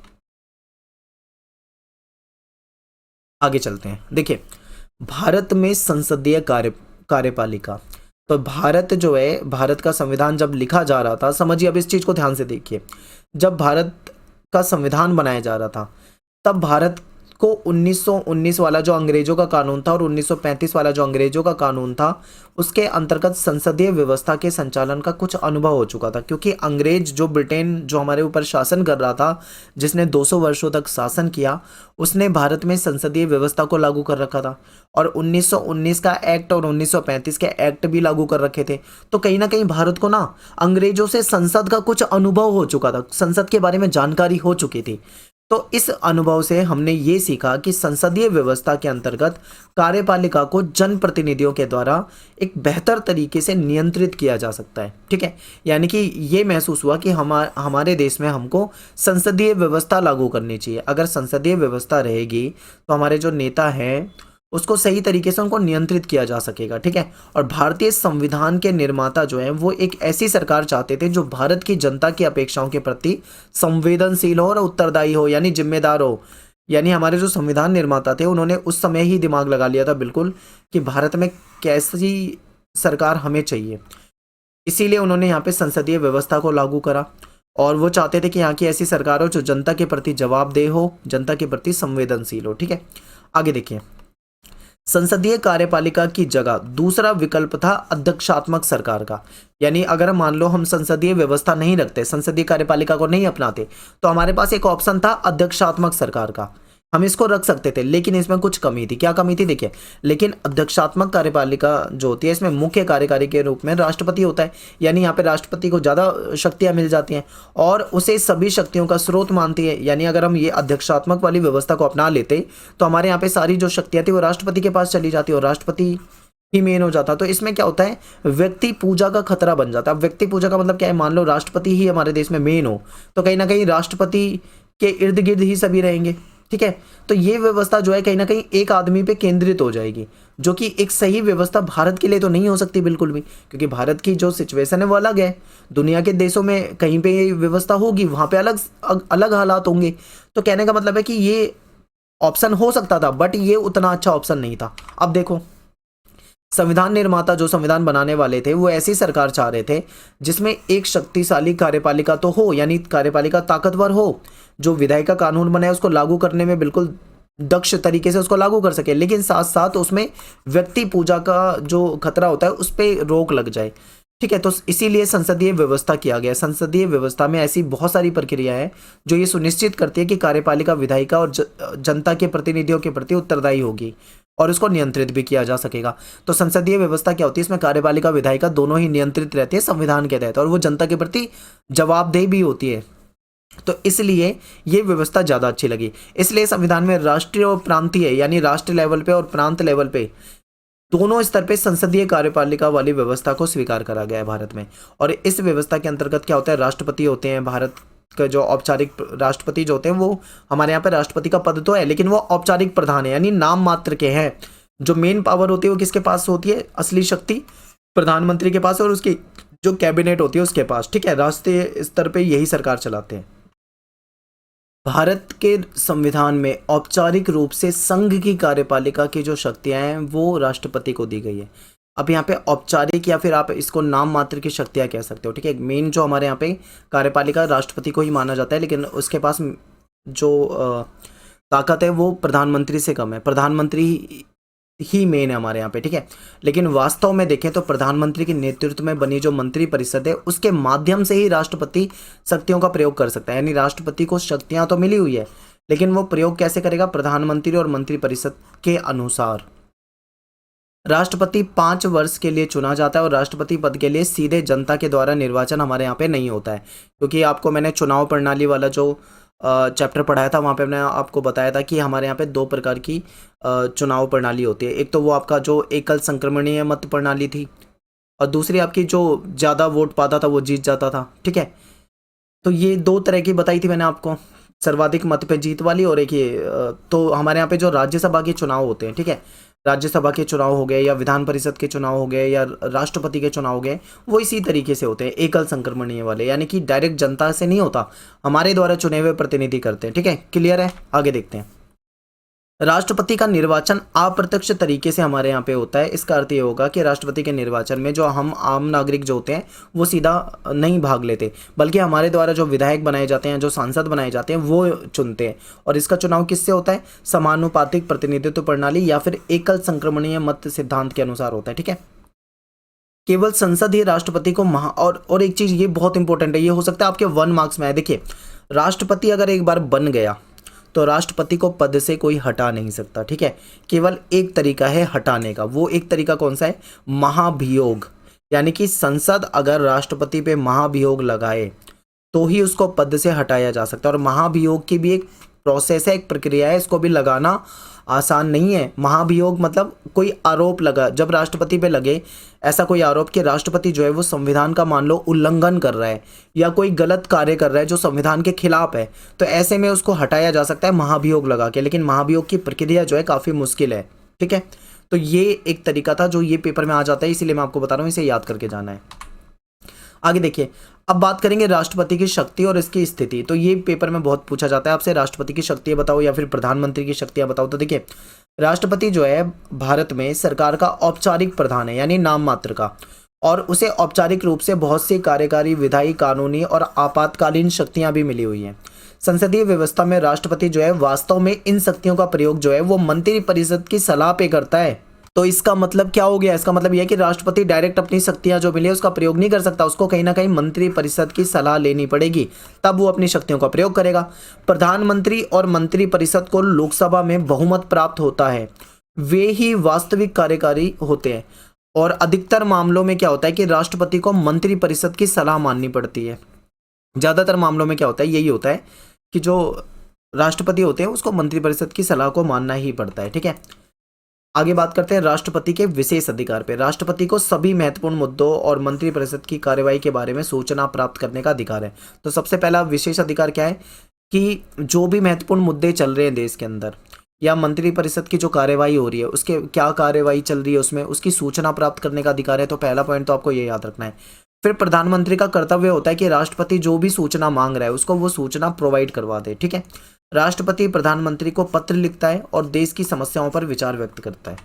आगे चलते हैं। देखिए, भारत में संसदीय कार्यपालिका, तो भारत जो है, भारत का संविधान जब लिखा जा रहा था, समझिए अब इस चीज को ध्यान से देखिए, जब भारत का संविधान बनाया जा रहा था तब भारत को 1919 वाला जो अंग्रेजों का कानून था और 1935 वाला जो अंग्रेजों का कानून था, उसके अंतर्गत संसदीय व्यवस्था के संचालन का कुछ अनुभव हो चुका था। क्योंकि अंग्रेज जो ब्रिटेन जो हमारे ऊपर शासन कर रहा था, जिसने 200 वर्षों तक शासन किया, उसने भारत में संसदीय व्यवस्था को लागू कर रखा था, और 1919 का एक्ट और 1935 के एक्ट भी लागू कर रखे थे। तो कहीं ना कहीं भारत को ना अंग्रेजों से संसद का कुछ अनुभव हो चुका था, संसद के बारे में जानकारी हो चुकी थी। तो इस अनुभव से हमने ये सीखा कि संसदीय व्यवस्था के अंतर्गत कार्यपालिका को जनप्रतिनिधियों के द्वारा एक बेहतर तरीके से नियंत्रित किया जा सकता है। ठीक है। यानी कि ये महसूस हुआ कि हमारे देश में हमको संसदीय व्यवस्था लागू करनी चाहिए। अगर संसदीय व्यवस्था रहेगी तो हमारे जो नेता हैं उसको सही तरीके से उनको नियंत्रित किया जा सकेगा। ठीक है। और भारतीय संविधान के निर्माता जो है वो एक ऐसी सरकार चाहते थे जो भारत की जनता की अपेक्षाओं के प्रति संवेदनशील हो और उत्तरदायी हो, यानी जिम्मेदार हो। यानी हमारे जो संविधान निर्माता थे उन्होंने उस समय ही दिमाग लगा लिया था बिल्कुल कि भारत में कैसी सरकार हमें चाहिए। इसीलिए उन्होंने यहाँ पे संसदीय व्यवस्था को लागू करा, और वो चाहते थे कि यहाँ की ऐसी सरकार हो जो जनता के प्रति जवाबदेह हो, जनता के प्रति संवेदनशील हो। ठीक है। आगे देखिए, संसदीय कार्यपालिका की जगह दूसरा विकल्प था अध्यक्षात्मक सरकार का। यानी अगर मान लो हम संसदीय व्यवस्था नहीं रखते, संसदीय कार्यपालिका को नहीं अपनाते, तो हमारे पास एक ऑप्शन था अध्यक्षात्मक सरकार का। हम इसको रख सकते थे, लेकिन इसमें कुछ कमी थी। क्या कमी थी देखिए, लेकिन अध्यक्षात्मक कार्यपालिका जो होती है इसमें मुख्य कार्यकारी के रूप में राष्ट्रपति होता है। यानी यहाँ पे राष्ट्रपति को ज़्यादा शक्तियाँ मिल जाती हैं और उसे सभी शक्तियों का स्रोत मानती है। यानी अगर हम ये अध्यक्षात्मक वाली व्यवस्था को अपना लेते तो हमारे यहाँ पे सारी जो शक्तियाँ थी वो राष्ट्रपति के पास चली जाती और राष्ट्रपति ही मेन हो जाता। तो इसमें क्या होता है, व्यक्ति पूजा का खतरा बन जाता है। व्यक्ति पूजा का मतलब क्या है, मान लो राष्ट्रपति ही हमारे देश में मेन हो तो कहीं ना कहीं राष्ट्रपति के इर्द गिर्द ही सभी रहेंगे। ठीक है। तो ये व्यवस्था जो है कहीं ना कहीं एक आदमी पे केंद्रित हो जाएगी, जो कि एक सही व्यवस्था भारत के लिए तो नहीं हो सकती बिल्कुल भी, क्योंकि भारत की जो सिचुएशन है वो अलग है। दुनिया के देशों में कहीं पे ये व्यवस्था होगी, वहां पे अलग अलग हालात होंगे। तो कहने का मतलब है कि ये ऑप्शन हो सकता था, बट ये उतना अच्छा ऑप्शन नहीं था। अब देखो, संविधान निर्माता जो संविधान बनाने वाले थे वो ऐसी सरकार चाह रहे थे जिसमें एक शक्तिशाली कार्यपालिका तो हो, यानी कार्यपालिका ताकतवर हो, जो विधायिका कानून बनाए उसको लागू करने में बिल्कुल दक्ष तरीके से उसको लागू कर सके, लेकिन साथ साथ उसमें व्यक्ति पूजा का जो खतरा होता है उस पर रोक लग जाए। ठीक है। तो इसीलिए संसदीय व्यवस्था किया गया। संसदीय व्यवस्था में ऐसी बहुत सारी प्रक्रिया है जो ये सुनिश्चित करती है कि कार्यपालिका विधायिका और जनता के प्रतिनिधियों के प्रति उत्तरदायी होगी और उसको नियंत्रित भी किया जा सकेगा। तो संसदीय व्यवस्था क्या होती है, इसमें कार्यपालिका विधायिका दोनों ही नियंत्रित रहती है संविधान के तहत, और वो जनता के प्रति जवाबदेह भी होती है। तो इसलिए ये व्यवस्था ज़्यादा अच्छी लगी। इसलिए संविधान में राष्ट्रीय और प्रांतीय, यानी राष्ट्र लेवल पे और प्रांत लेवल पे दोनों स्तर पे संसदीय कार्यपालिका वाली व्यवस्था को स्वीकार करा गया है भारत में। और इस व्यवस्था के अंतर्गत क्या होता है, राष्ट्रपति होते हैं। भारत के जो औपचारिक राष्ट्रपति जो होते हैं वो, हमारे यहाँ पे राष्ट्रपति का पद तो है लेकिन वो औपचारिक प्रधान है, यानी नाम मात्र के हैं। जो मेन पावर होती है वो किसके पास होती है, असली शक्ति प्रधानमंत्री के पास और उसकी जो कैबिनेट होती है उसके पास। ठीक है। राष्ट्रीय स्तर पे यही सरकार चलाते हैं। भारत के संविधान में औपचारिक रूप से संघ की कार्यपालिका की जो शक्तियां हैं वो राष्ट्रपति को दी गई है। अब यहाँ पे औपचारिक या फिर आप इसको नाम मात्र की शक्तियां कह सकते हो। ठीक है। मेन जो हमारे यहाँ पे कार्यपालिका राष्ट्रपति को ही माना जाता है, लेकिन उसके पास जो ताकत है वो प्रधानमंत्री से कम है। प्रधानमंत्री ही मेन है हमारे यहाँ पे, ठीक है। लेकिन वास्तव में देखें तो प्रधानमंत्री के नेतृत्व में बनी जो मंत्री परिषद है उसके माध्यम से ही राष्ट्रपति शक्तियों का प्रयोग कर सकता है। यानी राष्ट्रपति को शक्तियां तो मिली हुई है, लेकिन वो प्रयोग कैसे करेगा? प्रधानमंत्री और मंत्री परिषद के अनुसार। राष्ट्रपति 5 वर्ष के लिए चुना जाता है और राष्ट्रपति पद के लिए सीधे जनता के द्वारा निर्वाचन हमारे यहाँ पे नहीं होता है, क्योंकि आपको मैंने चुनाव प्रणाली वाला जो चैप्टर पढ़ाया था वहाँ पे मैंने आपको बताया था कि हमारे यहाँ पे 2 प्रकार की चुनाव प्रणाली होती है। एक तो वो आपका जो एकल संक्रमणीय मत प्रणाली थी, और दूसरी आपकी जो ज़्यादा वोट पाता था वो जीत जाता था, ठीक है। तो ये 2 तरह की बताई थी मैंने आपको, सर्वाधिक मत पे जीत वाली और एक ये तो हमारे यहाँ पे जो राज्यसभा के चुनाव होते हैं, ठीक है, राज्यसभा के चुनाव हो गए या विधान परिषद के चुनाव हो गए या राष्ट्रपति के चुनाव हो गए, वो इसी तरीके से होते हैं, एकल संक्रमणीय वाले, यानी कि डायरेक्ट जनता से नहीं होता, हमारे द्वारा चुने हुए प्रतिनिधि करते हैं, ठीक है। क्लियर है? आगे देखते हैं। राष्ट्रपति का निर्वाचन अप्रत्यक्ष तरीके से हमारे यहाँ पे होता है। इसका अर्थ ये होगा कि राष्ट्रपति के निर्वाचन में जो हम आम नागरिक जो होते हैं वो सीधा नहीं भाग लेते, बल्कि हमारे द्वारा जो विधायक बनाए जाते हैं, जो सांसद बनाए जाते हैं, वो चुनते हैं। और इसका चुनाव किससे होता है? समानुपातिक प्रतिनिधित्व प्रणाली या फिर एकल संक्रमणीय मत सिद्धांत के अनुसार होता है, ठीक है। केवल संसद ही राष्ट्रपति को और एक चीज ये बहुत इंपॉर्टेंट है, ये हो सकता है आपके 1 मार्क्स में आए। देखिए, राष्ट्रपति अगर एक बार बन गया तो राष्ट्रपति को पद से कोई हटा नहीं सकता, ठीक है। केवल एक तरीका है हटाने का, वो एक तरीका कौन सा है? महाभियोग। यानी कि संसद अगर राष्ट्रपति पे महाभियोग लगाए तो ही उसको पद से हटाया जा सकता है। और महाभियोग की भी एक प्रोसेस है, एक प्रक्रिया है, इसको भी लगाना आसान नहीं है। महाभियोग मतलब कोई आरोप लगा, जब राष्ट्रपति पे लगे ऐसा कोई आरोप कि राष्ट्रपति जो है वो संविधान का मान लो उल्लंघन कर रहा है या कोई गलत कार्य कर रहा है जो संविधान के खिलाफ है, तो ऐसे में उसको हटाया जा सकता है महाभियोग लगा के। लेकिन महाभियोग की प्रक्रिया जो है काफ़ी मुश्किल है, ठीक है। तो ये एक तरीका था जो ये पेपर में आ जाता है, इसीलिए मैं आपको बता रहा हूँ, इसे याद करके जाना है। आगे देखिए, अब बात करेंगे राष्ट्रपति की शक्ति और इसकी स्थिति। तो ये पेपर में बहुत पूछा जाता है आपसे, राष्ट्रपति की शक्तियां बताओ या फिर प्रधानमंत्री की शक्तियां बताओ। तो देखिए, राष्ट्रपति जो है भारत में सरकार का औपचारिक प्रधान है, यानी नाम मात्र का, और उसे औपचारिक रूप से बहुत सी कार्यकारी, विधायी, कानूनी और आपातकालीन शक्तियां भी मिली हुई हैं। संसदीय व्यवस्था में राष्ट्रपति जो है वास्तव में इन शक्तियों का प्रयोग जो है वो मंत्री परिषद की सलाह पे करता है। तो इसका मतलब क्या हो गया? इसका मतलब यह है कि राष्ट्रपति डायरेक्ट अपनी शक्तियां जो मिली है उसका प्रयोग नहीं कर सकता, उसको कहीं ना कहीं मंत्री परिषद की सलाह लेनी पड़ेगी, तब वो अपनी शक्तियों का प्रयोग करेगा। प्रधानमंत्री और मंत्री परिषद को लोकसभा में बहुमत प्राप्त होता है, वे ही वास्तविक कार्यकारी होते हैं। और अधिकतर मामलों में क्या होता है कि राष्ट्रपति को मंत्री परिषद की सलाह माननी पड़ती है। ज़्यादातर मामलों में क्या होता है, यही होता है कि जो राष्ट्रपति होते हैं उसको मंत्री परिषद की सलाह को मानना ही पड़ता है, ठीक है। आगे बात करते हैं राष्ट्रपति के विशेष अधिकार पे। राष्ट्रपति को सभी महत्वपूर्ण मुद्दों और मंत्रिपरिषद की कार्यवाही के बारे में सूचना प्राप्त करने का अधिकार है। तो सबसे पहला विशेष अधिकार क्या है कि जो भी महत्वपूर्ण मुद्दे चल रहे हैं देश के अंदर या मंत्रिपरिषद की जो कार्यवाही हो रही है, उसके क्या कार्यवाही चल रही है उसमें उसकी सूचना प्राप्त करने का अधिकार है। तो पहला पॉइंट तो आपको ये याद रखना है। फिर प्रधानमंत्री का कर्तव्य होता है कि राष्ट्रपति जो भी सूचना मांग रहा है उसको वो सूचना प्रोवाइड करवा दे, ठीक है। राष्ट्रपति प्रधानमंत्री को पत्र लिखता है और देश की समस्याओं पर विचार व्यक्त करता है।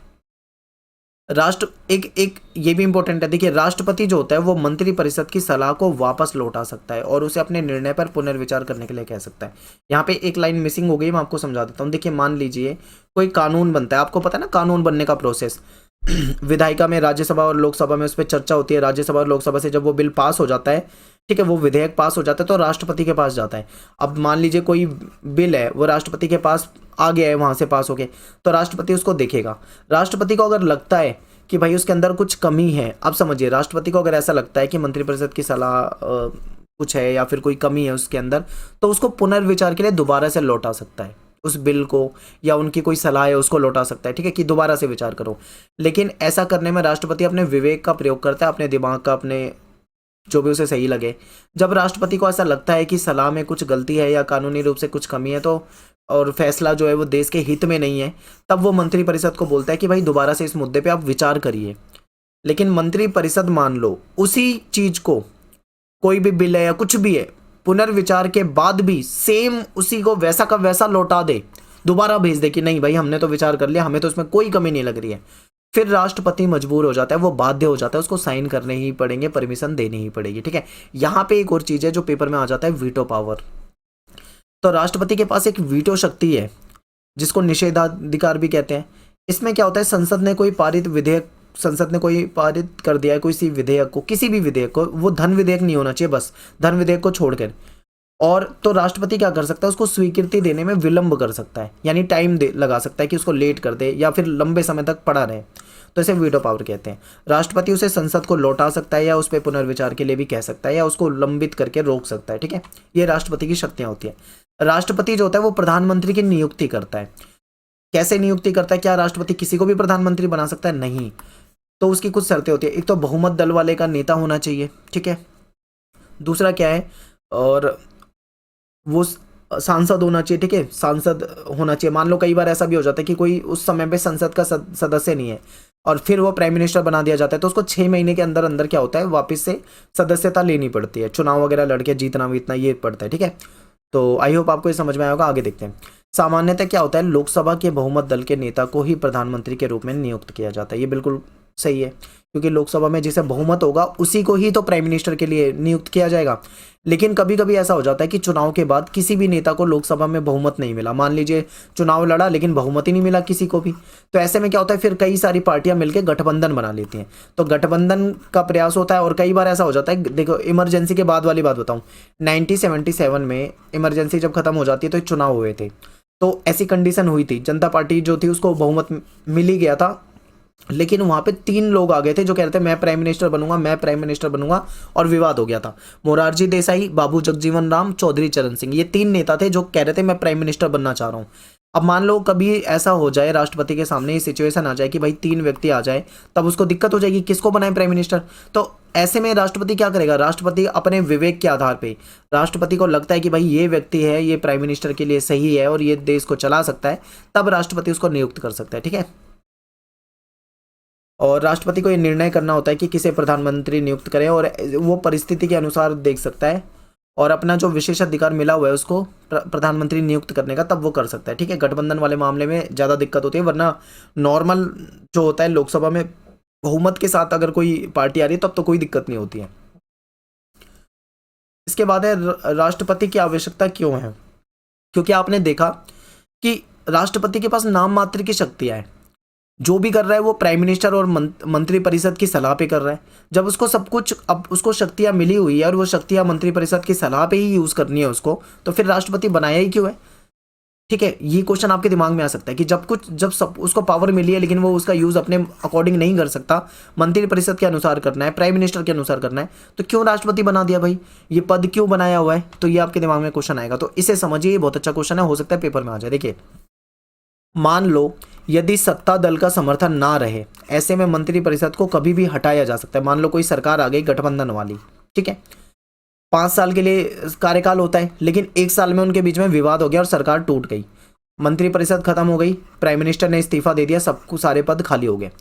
एक ये भी इंपॉर्टेंट है, देखिए, राष्ट्रपति जो होता है वो मंत्री परिषद की सलाह को वापस लौटा सकता है और उसे अपने निर्णय पर पुनर्विचार करने के लिए कह सकता है। यहाँ पे एक लाइन मिसिंग हो गई, मैं आपको समझा देता हूँ। देखिए, मान लीजिए कोई कानून बनता है, आपको पता है ना कानून बनने का प्रोसेस। विधायिका में, राज्यसभा और लोकसभा में उस पर चर्चा होती है। राज्यसभा और लोकसभा से जब वो बिल पास हो जाता है, ठीक है, वो विधेयक पास हो जाता है तो राष्ट्रपति के पास जाता है। अब मान लीजिए कोई बिल है वो राष्ट्रपति के पास आ गया है, वहां से पास हो गए, तो राष्ट्रपति उसको देखेगा। राष्ट्रपति को अगर लगता है कि भाई उसके अंदर कुछ कमी है, अब समझिए, राष्ट्रपति को अगर ऐसा लगता है कि मंत्रिपरिषद की सलाह कुछ है या फिर कोई कमी है उसके अंदर, तो उसको पुनर्विचार के लिए दोबारा से लौटा सकता है उस बिल को, या उनकी कोई सलाह है उसको लौटा सकता है, ठीक है, कि दोबारा से विचार करो। लेकिन ऐसा करने में राष्ट्रपति अपने विवेक का प्रयोग करता है, अपने दिमाग का, अपने जो भी उसे सही लगे। जब राष्ट्रपति को ऐसा लगता है कि सलाह में कुछ गलती है या कानूनी रूप से कुछ कमी है तो और फैसला जो है वो देश के हित में नहीं है, तब वो मंत्री परिषद को बोलता है कि भाई दोबारा से इस मुद्दे पे आप विचार करिए। लेकिन मंत्री परिषद मान लो उसी चीज को, कोई भी बिल है या कुछ भी है, पुनर्विचार के बाद भी सेम उसी को वैसा का वैसा लौटा दे, दोबारा भेज दे कि नहीं भाई हमने तो विचार कर लिया, हमें तो उसमें कोई कमी नहीं लग रही है, फिर राष्ट्रपति मजबूर हो जाता है, वो बाध्य हो जाता है, उसको साइन करने ही पड़ेंगे, परमिशन देनी ही पड़ेगी, ठीक है। यहाँ पे एक और चीज है जो पेपर में आ जाता है, वीटो पावर। तो राष्ट्रपति के पास एक वीटो शक्ति है जिसको निषेधाधिकार भी कहते हैं। इसमें क्या होता है, संसद ने कोई पारित कर दिया है किसी विधेयक को, किसी भी विधेयक को, वो धन विधेयक नहीं होना चाहिए, बस धन विधेयक को छोड़कर, और तो राष्ट्रपति क्या कर सकता है, उसको स्वीकृति देने में विलंब कर सकता है, यानी टाइम दे लगा सकता है कि उसको लेट कर दे या फिर लंबे समय तक पड़ा रहे, तो इसे वीटो पावर कहते हैं। राष्ट्रपति उसे संसद को लौटा सकता है या उस पर पुनर्विचार के लिए भी कह सकता है या उसको लंबित करके रोक सकता है, ठीक है। ये राष्ट्रपति की शक्तियां होती है। राष्ट्रपति जो होता है वो प्रधानमंत्री की नियुक्ति करता है। कैसे नियुक्ति करता है, क्या राष्ट्रपति किसी को भी प्रधानमंत्री बना सकता है? नहीं। तो उसकी कुछ शर्तें होती है, एक तो बहुमत दल वाले का नेता होना चाहिए, ठीक है। दूसरा क्या है, और वो सांसद होना चाहिए, ठीक है, सांसद होना चाहिए। मान लो कई बार ऐसा भी हो जाता है कि कोई उस समय पे संसद का सदस्य नहीं है और फिर वो प्राइम मिनिस्टर बना दिया जाता है, तो उसको 6 महीने के अंदर अंदर क्या होता है, वापस से सदस्यता लेनी पड़ती है, चुनाव वगैरह लड़के जीतना वीतना ये पड़ता है, ठीक है। तो आई होप आपको ये समझ में आया होगा। आगे देखते हैं। सामान्यतः क्या होता है, लोकसभा के बहुमत दल के नेता को ही प्रधानमंत्री के रूप में नियुक्त किया जाता है। ये बिल्कुल सही है, क्योंकि लोकसभा में जिसे बहुमत होगा उसी को ही तो प्राइम मिनिस्टर के लिए नियुक्त किया जाएगा। लेकिन कभी कभी ऐसा हो जाता है कि चुनाव के बाद किसी भी नेता को लोकसभा में बहुमत नहीं मिला, मान लीजिए चुनाव लड़ा लेकिन बहुमत ही नहीं मिला किसी को भी, तो ऐसे में क्या होता है, फिर कई सारी पार्टियां मिलकर गठबंधन बना लेती हैं, तो गठबंधन का प्रयास होता है। और कई बार ऐसा हो जाता है, देखो इमरजेंसी के बाद वाली बात बताऊं, 1977 में इमरजेंसी जब खत्म हो जाती है तो चुनाव हुए थे, तो ऐसी कंडीशन हुई थी, जनता पार्टी जो थी उसको बहुमत मिल ही गया था, लेकिन वहां पे 3 लोग आ गए थे जो कह रहे थे मैं प्राइम मिनिस्टर बनूंगा, मैं प्राइम मिनिस्टर बनूंगा, और विवाद हो गया था। मोरारजी देसाई, बाबू जगजीवन राम, चौधरी चरण सिंह, ये 3 नेता थे जो कह रहे थे मैं प्राइम मिनिस्टर बनना चाह रहा हूँ। अब मान लो कभी ऐसा हो जाए, राष्ट्रपति के सामने ये सिचुएशन आ जाए कि भाई 3 व्यक्ति आ जाए, तब उसको दिक्कत हो जाएगी किसको बनाए प्राइम मिनिस्टर। तो ऐसे में राष्ट्रपति क्या करेगा, राष्ट्रपति अपने विवेक के आधार पे, राष्ट्रपति को लगता है कि भाई ये व्यक्ति है, ये प्राइम मिनिस्टर के लिए सही है और ये देश को चला सकता है, तब राष्ट्रपति उसको नियुक्त कर सकता है, ठीक है। और राष्ट्रपति को ये निर्णय करना होता है कि किसे प्रधानमंत्री नियुक्त करें, और वो परिस्थिति के अनुसार देख सकता है, और अपना जो विशेष अधिकार मिला हुआ है उसको प्रधानमंत्री नियुक्त करने का, तब वो कर सकता है, ठीक है। गठबंधन वाले मामले में ज़्यादा दिक्कत होती है, वरना नॉर्मल जो होता है लोकसभा में बहुमत के साथ अगर कोई पार्टी आ रही है तब तो कोई दिक्कत नहीं होती है। इसके बाद है राष्ट्रपति की आवश्यकता क्यों है, क्योंकि आपने देखा कि राष्ट्रपति के पास नाम मात्र की शक्तियां हैं, जो भी कर रहा है वो प्राइम मिनिस्टर और मंत्री परिषद की सलाह पे कर रहा है। जब उसको सब कुछ, अब उसको शक्तियां मिली हुई है और वो शक्तियां मंत्री परिषद की सलाह पे ही यूज करनी है उसको, तो फिर राष्ट्रपति बनाया ही क्यों है, ठीक है। ये क्वेश्चन आपके दिमाग में आ सकता है कि जब सब उसको पावर मिली है लेकिन वो उसका यूज अपने अकॉर्डिंग नहीं कर सकता, मंत्री परिषद के अनुसार करना है, प्राइम मिनिस्टर के अनुसार करना है, तो क्यों राष्ट्रपति बना दिया भाई, ये पद क्यों बनाया हुआ है, तो ये आपके दिमाग में क्वेश्चन आएगा। तो इसे समझिए, बहुत अच्छा क्वेश्चन है, हो सकता है पेपर में आ जाए। देखिए, मान लो यदि सत्ता दल का समर्थन ना रहे, ऐसे में मंत्री परिषद को कभी भी हटाया जा सकता है। मान लो कोई सरकार आ गई गठबंधन वाली, ठीक है, 5 साल के लिए कार्यकाल होता है, लेकिन 1 साल में उनके बीच में विवाद हो गया और सरकार टूट गई, मंत्री परिषद खत्म हो गई, प्राइम मिनिस्टर ने इस्तीफा दे दिया, सबको सारे पद खाली हो गए।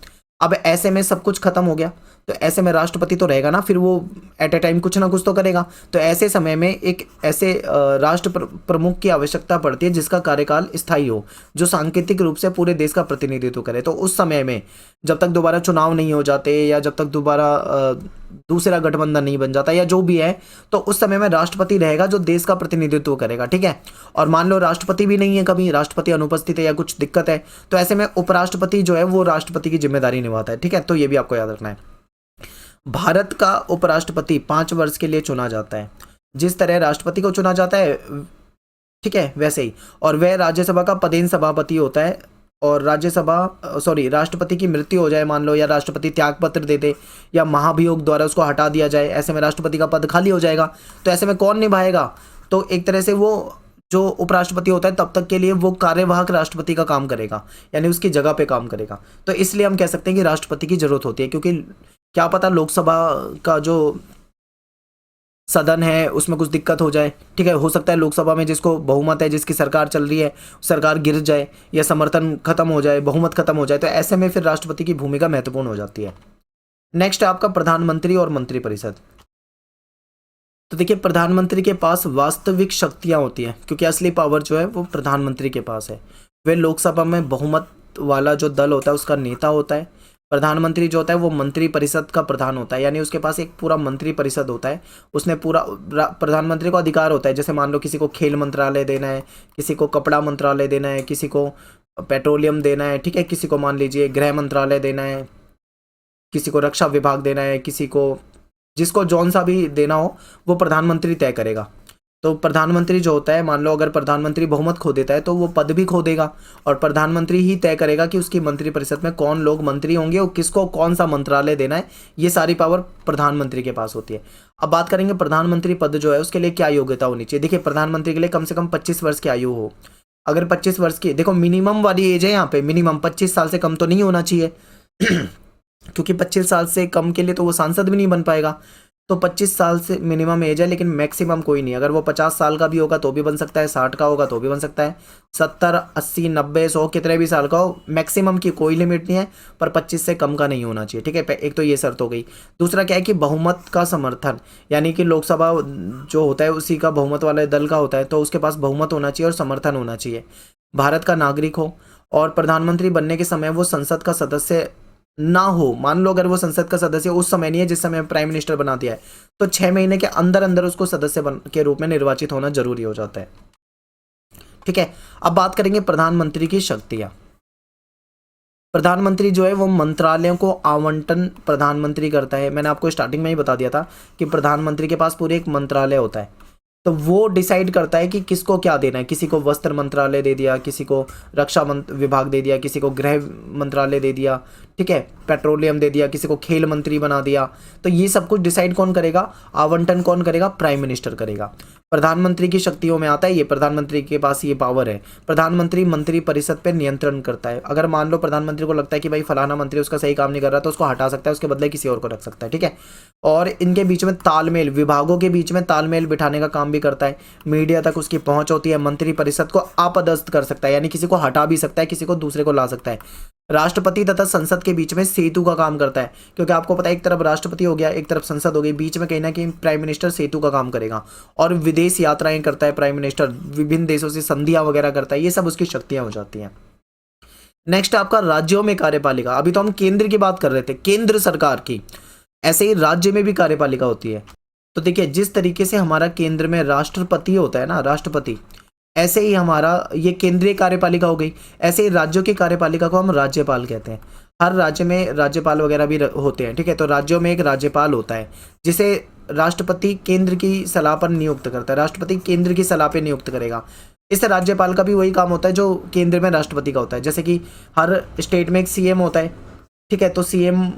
अब ऐसे में सब कुछ खत्म हो गया, तो ऐसे में राष्ट्रपति तो रहेगा ना, फिर वो एट ए टाइम कुछ ना कुछ तो करेगा। तो ऐसे समय में एक ऐसे राष्ट्र प्रमुख की आवश्यकता पड़ती है जिसका कार्यकाल स्थायी हो, जो सांकेतिक रूप से पूरे देश का प्रतिनिधित्व करे। तो उस समय में जब तक दोबारा चुनाव नहीं हो जाते या जब तक दोबारा दूसरा गठबंधन नहीं बन जाता या जो भी है, तो उस समय में राष्ट्रपति रहेगा जो देश का प्रतिनिधित्व करेगा, ठीक है। और मान लो राष्ट्रपति भी नहीं है, कभी राष्ट्रपति अनुपस्थित है या कुछ दिक्कत है, तो ऐसे में उपराष्ट्रपति जो है वो राष्ट्रपति की जिम्मेदारी निभाता है, ठीक है। तो ये भी आपको याद रखना है। भारत का उपराष्ट्रपति 5 वर्ष के लिए चुना जाता है, जिस तरह राष्ट्रपति को चुना जाता है, ठीक है, वैसे ही। और वह राज्यसभा का पदेन सभापति होता है, और राष्ट्रपति की मृत्यु हो जाए मान लो, या राष्ट्रपति त्याग पत्र दे दे या महाभियोग द्वारा उसको हटा दिया जाए, ऐसे में राष्ट्रपति का पद खाली हो जाएगा। तो ऐसे में कौन निभाएगा, तो एक तरह से वो जो उपराष्ट्रपति होता है तब तक के लिए वो कार्यवाहक राष्ट्रपति का काम करेगा, यानी उसकी जगह पे काम करेगा। तो इसलिए हम कह सकते हैं कि राष्ट्रपति की जरूरत होती है, क्योंकि क्या पता लोकसभा का जो सदन है उसमें कुछ दिक्कत हो जाए, ठीक है। हो सकता है लोकसभा में जिसको बहुमत है, जिसकी सरकार चल रही है, सरकार गिर जाए या समर्थन खत्म हो जाए, बहुमत खत्म हो जाए, तो ऐसे में फिर राष्ट्रपति की भूमिका महत्वपूर्ण हो जाती है। नेक्स्ट है आपका प्रधानमंत्री और मंत्रिपरिषद। तो देखिए, प्रधानमंत्री के पास वास्तविक शक्तियां होती हैं, क्योंकि असली पावर जो है वो प्रधानमंत्री के पास है। वे लोकसभा में बहुमत वाला जो दल होता है उसका नेता होता है। प्रधानमंत्री जो होता है वो मंत्री परिषद का प्रधान होता है, यानी उसके पास एक पूरा मंत्री परिषद होता है, उसने पूरा प्रधानमंत्री को अधिकार होता है। जैसे मान लो किसी को खेल मंत्रालय देना है, किसी को कपड़ा मंत्रालय देना है, किसी को पेट्रोलियम देना है, ठीक है, किसी को मान लीजिए गृह मंत्रालय देना है, किसी को रक्षा विभाग देना है, किसी को, जिसको जौन सा भी देना हो वो प्रधानमंत्री तय करेगा। तो प्रधानमंत्री जो होता है, मान लो अगर प्रधानमंत्री बहुमत खो देता है तो वो पद भी खो देगा, और प्रधानमंत्री ही तय करेगा कि उसकी मंत्रिपरिषद में कौन लोग मंत्री होंगे और किसको कौन सा मंत्रालय देना है। ये सारी पावर प्रधानमंत्री के पास होती है। अब बात करेंगे प्रधानमंत्री पद जो है उसके लिए क्या योग्यता होनी चाहिए। देखिए, प्रधानमंत्री के लिए कम से कम 25 वर्ष की आयु हो। अगर 25 वर्ष की, देखो मिनिमम वाली एज है यहाँ पे, मिनिमम 25 साल से कम तो नहीं होना चाहिए क्योंकि 25 साल से कम के लिए तो वो सांसद भी नहीं बन पाएगा। तो 25 साल से मिनिमम एज है, लेकिन मैक्सिमम कोई नहीं। अगर वो 50 साल का भी होगा तो भी बन सकता है, 60 का होगा तो भी बन सकता है, 70, 80, 90, 100 कितने भी साल का हो, मैक्सिमम की कोई लिमिट नहीं है, पर 25 से कम का नहीं होना चाहिए, ठीक है। एक तो ये शर्त हो गई। दूसरा क्या है कि बहुमत का समर्थन, यानी कि लोकसभा जो होता है उसी का बहुमत वाले दल का होता है, तो उसके पास बहुमत होना चाहिए और समर्थन होना चाहिए। भारत का नागरिक हो, और प्रधानमंत्री बनने के समय वो संसद का सदस्य ना हो। मान लो अगर वो संसद का सदस्य उस समय नहीं है जिस समय प्राइम मिनिस्टर बना दिया है, तो 6 महीने के अंदर अंदर उसको सदस्य के रूप में निर्वाचित होना जरूरी हो जाता है, ठीक है। अब बात करेंगे प्रधानमंत्री की शक्तियां। प्रधानमंत्री जो है वो मंत्रालयों को आवंटन प्रधानमंत्री करता है। मैंने आपको स्टार्टिंग में ही बता दिया था कि प्रधानमंत्री के पास पूरे एक मंत्रालय होता है, तो वो डिसाइड करता है कि किसको क्या देना है। किसी को वस्त्र मंत्रालय दे दिया, किसी को रक्षा विभाग दे दिया, किसी को गृह मंत्रालय दे दिया, ठीक है, पेट्रोलियम दे दिया, किसी को खेल मंत्री बना दिया। तो ये सब कुछ डिसाइड कौन करेगा, आवंटन कौन करेगा, प्राइम मिनिस्टर करेगा। प्रधानमंत्री की शक्तियों में आता है ये, प्रधानमंत्री के पास ये पावर है। प्रधानमंत्री मंत्री परिषद पर नियंत्रण करता है। अगर मान लो प्रधानमंत्री को लगता है कि भाई फलाना मंत्री उसका सही काम नहीं कर रहा, तो उसको हटा सकता है, उसके बदले किसी और को रख सकता है, ठीक है। और इनके बीच में तालमेल, विभागों के बीच में तालमेल बिठाने का काम भी करता है। मीडिया तक उसकी पहुंच होती है। मंत्री परिषद को आपदस्थ कर सकता है, यानी किसी को हटा भी सकता है, किसी को दूसरे को ला सकता है। राष्ट्रपति तथा संसद के बीच में सेतु का काम करता है, क्योंकि आपको पता है एक तरफ राष्ट्रपति हो गया, एक तरफ संसद हो गई, बीच में कहीं ना कहीं प्राइम मिनिस्टर सेतु का काम करेगा। और विदेश यात्राएं करता है प्राइम मिनिस्टर, विभिन्न देशों से संधियां वगैरह करता है, ये सब उसकी शक्तियां हो जाती हैं। नेक्स्ट आपका राज्यों में कार्यपालिका। अभी तो हम केंद्र की बात कर रहे थे, केंद्र सरकार की, ऐसे ही राज्य में भी कार्यपालिका होती है। तो देखिए, जिस तरीके से हमारा केंद्र में राष्ट्रपति होता है ना, राष्ट्रपति, ऐसे ही हमारा ये केंद्रीय कार्यपालिका हो गई। ऐसे ही राज्यों की कार्यपालिका को हम राज्यपाल कहते हैं। हर राज्य में राज्यपाल वगैरह भी होते हैं, ठीक है। तो राज्यों में एक राज्यपाल होता है, जिसे राष्ट्रपति केंद्र की सलाह पर नियुक्त करता है। राष्ट्रपति केंद्र की सलाह पर नियुक्त करेगा। इससे राज्यपाल का भी वही काम होता है जो केंद्र में राष्ट्रपति का होता है। जैसे कि हर स्टेट में एक सीएम होता है, ठीक है, तो सीएम,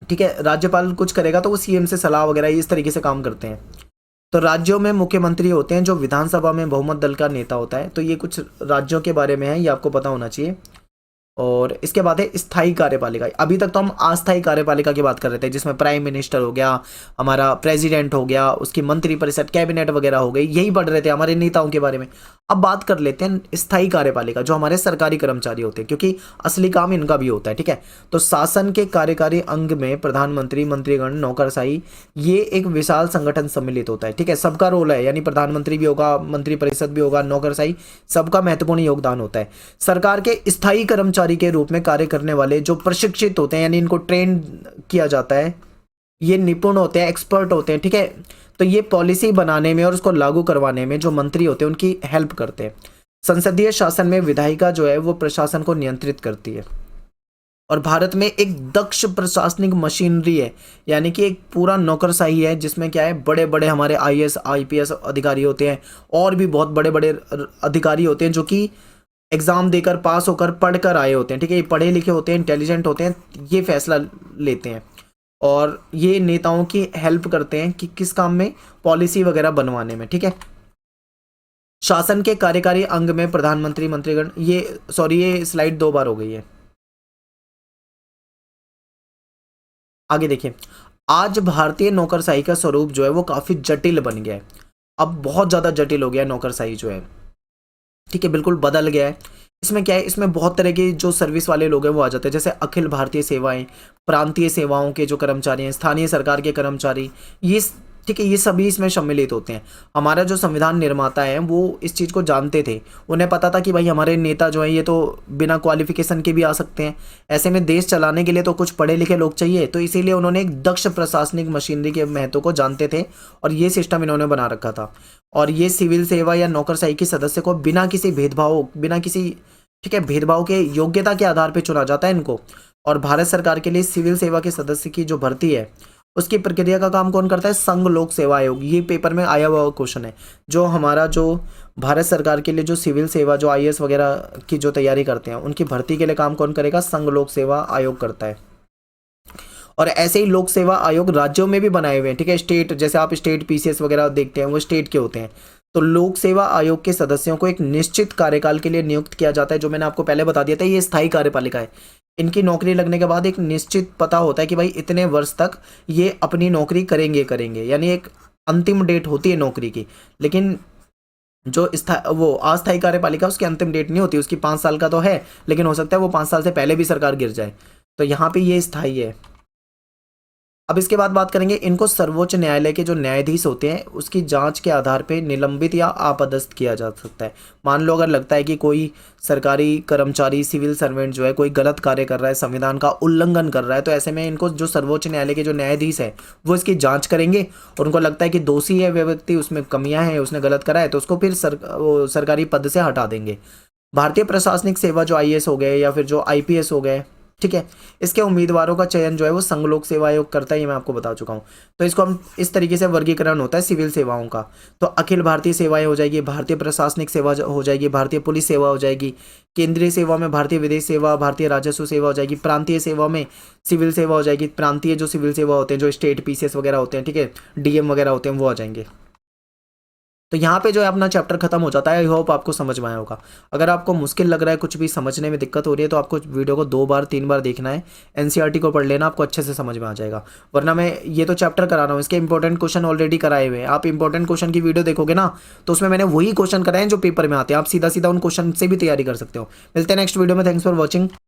ठीक है, राज्यपाल कुछ करेगा तो वो सीएम से सलाह वगैरह इस तरीके से काम करते हैं। तो राज्यों में मुख्यमंत्री होते हैं जो विधानसभा में बहुमत दल का नेता होता है। तो ये कुछ राज्यों के बारे में है, ये आपको पता होना चाहिए। और इसके बाद है स्थायी कार्यपालिका। अभी तक तो हम अस्थायी कार्यपालिका की बात कर रहे थे, जिसमें प्राइम मिनिस्टर हो गया, हमारा प्रेसिडेंट हो गया, उसकी मंत्रिपरिषद, कैबिनेट वगैरह हो गई, यही पढ़ रहे थे हमारे नेताओं के बारे में। अब बात कर लेते हैं स्थायी कार्यपालिका, जो हमारे सरकारी कर्मचारी होते हैं, क्योंकि असली काम इनका भी होता है, ठीक है। तो शासन के कार्यकारी अंग में प्रधानमंत्री, मंत्रीगण, नौकरशाही, ये एक विशाल संगठन सम्मिलित होता है, ठीक है। सबका रोल है, यानी प्रधानमंत्री भी होगा, मंत्रिपरिषद भी होगा, नौकरशाही, सबका महत्वपूर्ण योगदान होता है। सरकार के स्थायी कर्मचारी के रूप में कार्य करने वाले जो प्रशिक्षित होते हैं, यानी इनको ट्रेन किया जाता है, ये निपुण होते हैं, एक्सपर्ट होते हैं, ठीक है। तो ये पॉलिसी बनाने में और उसको लागू करवाने में जो मंत्री होते हैं उनकी हेल्प करते हैं। संसदीय शासन में विधायिका जो है वो प्रशासन को नियंत्रित करती है। और भारत में एक दक्ष प्रशासनिक मशीनरी है, यानी कि एक पूरा नौकरशाही है, जिसमें क्या है, बड़े बड़े हमारे आईएएस, आईपीएस अधिकारी होते हैं, और भी बहुत बड़े बड़े अधिकारी होते हैं जो कि एग्जाम देकर, पास होकर, पढ़कर आए होते हैं, ठीक है। ये पढ़े लिखे होते हैं, इंटेलिजेंट होते हैं, ये फैसला लेते हैं। और ये नेताओं की हेल्प करते हैं कि किस काम में, पॉलिसी वगैरह बनवाने में, ठीक है। शासन के कार्यकारी अंग में प्रधानमंत्री, मंत्रीगण, ये स्लाइड 2 बार हो गई है। आगे देखिए, आज भारतीय नौकरशाही का स्वरूप जो है वो काफी जटिल बन गया है। अब बहुत ज्यादा जटिल हो गया है नौकरशाही जो है, ठीक है, बिल्कुल बदल गया है। इसमें क्या है, इसमें बहुत तरह के जो सर्विस वाले लोग हैं वो आ जाते हैं, जैसे अखिल भारतीय सेवाएं, प्रांतीय सेवाओं के जो कर्मचारी हैं, स्थानीय सरकार के कर्मचारी, ये ठीक है, ये सभी इसमें सम्मिलित होते हैं। हमारा जो संविधान निर्माता है वो इस चीज़ को जानते थे, उन्हें पता था कि भाई हमारे नेता जो हैं ये तो बिना क्वालिफिकेशन के भी आ सकते हैं, ऐसे में देश चलाने के लिए तो कुछ पढ़े लिखे लोग चाहिए, तो इसीलिए उन्होंने एक दक्ष प्रशासनिक मशीनरी के महत्व को जानते थे और ये सिस्टम इन्होंने बना रखा था। और ये सिविल सेवा या नौकरशाही के सदस्य को बिना किसी भेदभाव, बिना किसी, ठीक है, भेदभाव के योग्यता के आधार पर चुना जाता है इनको। और भारत सरकार के लिए सिविल सेवा के सदस्य की जो भर्ती है उसकी प्रक्रिया का काम कौन करता है? संघ लोक सेवा आयोग। ये पेपर में आया हुआ क्वेश्चन है। जो हमारा जो भारत सरकार के लिए जो सिविल सेवा, जो आईएएस वगैरह की जो तैयारी करते हैं, उनकी भर्ती के लिए काम कौन करेगा? संघ लोक सेवा आयोग करता है। और ऐसे ही लोक सेवा आयोग राज्यों में भी बनाए हुए हैं, ठीक है। स्टेट, जैसे आप स्टेट पीसीएस वगैरह देखते हैं वो स्टेट के होते हैं। तो लोक सेवा आयोग के सदस्यों को एक निश्चित कार्यकाल के लिए नियुक्त किया जाता है, जो मैंने आपको पहले बता दिया था, ये स्थायी कार्यपालिका है। इनकी नौकरी लगने के बाद एक निश्चित पता होता है कि भाई इतने वर्ष तक ये अपनी नौकरी करेंगे, यानी एक अंतिम डेट होती है नौकरी की। लेकिन जो वो अस्थायी कार्यपालिका, उसकी अंतिम डेट नहीं होती, उसकी 5 साल का तो है, लेकिन हो सकता है वो 5 साल से पहले भी सरकार गिर जाए। तो यहाँ पे ये स्थायी है। अब इसके बाद बात करेंगे, इनको सर्वोच्च न्यायालय के जो न्यायाधीश होते हैं उसकी जांच के आधार पे निलंबित या अपदस्थ किया जा सकता है। मान लो अगर लगता है कि कोई सरकारी कर्मचारी, सिविल सर्वेंट जो है कोई गलत कार्य कर रहा है, संविधान का उल्लंघन कर रहा है, तो ऐसे में इनको जो सर्वोच्च न्यायालय के जो न्यायाधीश है वो इसकी जाँच करेंगे और उनको लगता है कि दोषी है वह व्यक्ति, उसमें कमियाँ हैं, उसने गलत करा है, तो उसको फिर सरकारी पद से हटा देंगे। भारतीय प्रशासनिक सेवा जो आईएएस हो गए या फिर जो आईपीएस हो गए, ठीक है, इसके उम्मीदवारों का चयन जो है वो संघ लोक सेवा आयोग करता है, ये मैं आपको बता चुका हूँ। तो इसको हम इस तरीके से वर्गीकरण होता है सिविल सेवाओं का। तो अखिल भारतीय सेवाएं हो जाएगी, भारतीय प्रशासनिक सेवा हो जाएगी, भारतीय पुलिस सेवा हो जाएगी, केंद्रीय सेवा में भारतीय विदेश सेवा, भारतीय राजस्व सेवा हो जाएगी, प्रांतीय सेवा में सिविल सेवा हो जाएगी, प्रांतीय जो सिविल सेवा होते हैं, जो स्टेट पीसीएस वगैरह होते हैं, ठीक है, डीएम वगैरह होते हैं, वो आ जाएंगे। तो यहाँ पे जो है अपना चैप्टर खत्म हो जाता है। आई होप आपको समझ में आया होगा। अगर आपको मुश्किल लग रहा है, कुछ भी समझने में दिक्कत हो रही है, तो आपको वीडियो को 2 बार 3 बार देखना है, एनसीईआरटी को पढ़ लेना, आपको अच्छे से समझ में आ जाएगा। वरना मैं ये तो चैप्टर करा रहा हूँ, इसके इंपॉर्टेंट क्वेश्चन ऑलरेडी कराए हुए हैं। आप इंपॉर्टेंट क्वेश्चन की वीडियो देखोगे ना, तो उसमें मैंने वही क्वेश्चन कराए हैं जो पेपर में आते हैं। आप सीधा सीधा उन क्वेश्चन से भी तैयारी कर सकते हो। मिलते हैं नेक्स्ट वीडियो में। Thanks for watching.